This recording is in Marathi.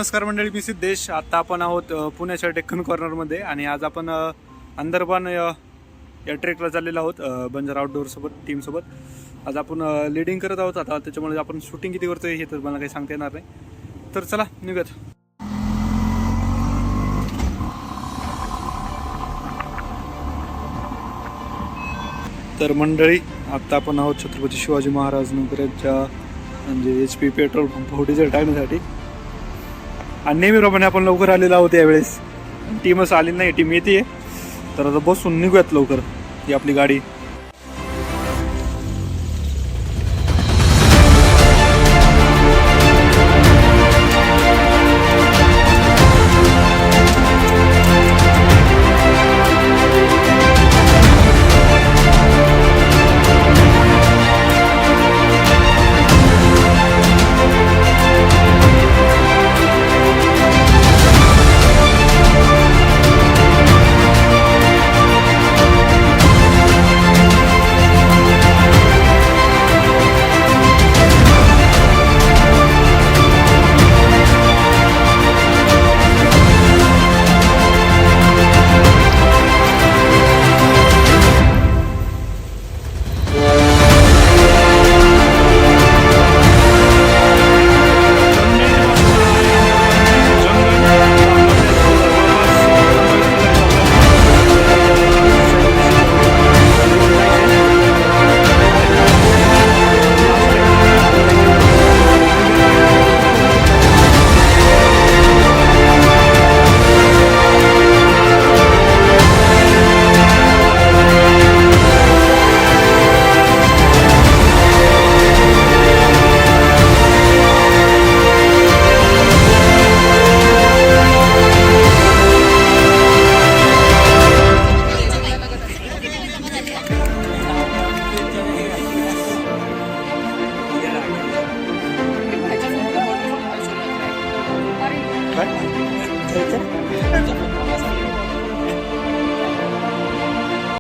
नमस्कार मंडळी, मी सिद्धेश. आता आपण आहोत पुण्याच्या डेक्कन कॉर्नरमध्ये आणि आज आपण अंदरबान या ट्रेकला चाललेलो आहोत बंजारा आउटडोअर सोबत टीमसोबत. आज आपण लिडिंग करत आहोत. आता त्याच्यामुळे आपण शूटिंग किती करतोय हे तर मला काही सांगता येणार नाही. तर चला निघूयात. तर मंडळी, आता आपण आहोत छत्रपती शिवाजी महाराज नगरच्या म्हणजे HP पेट्रोल पंप डिझेल टाकण्यासाठी. आणि नेहमीप्रमाणे आपण लवकर आलेलो आहोत. यावेळेस टीमच आली नाही, टीम येते. तर आता बसून निघूयात लवकर. ही आपली गाडी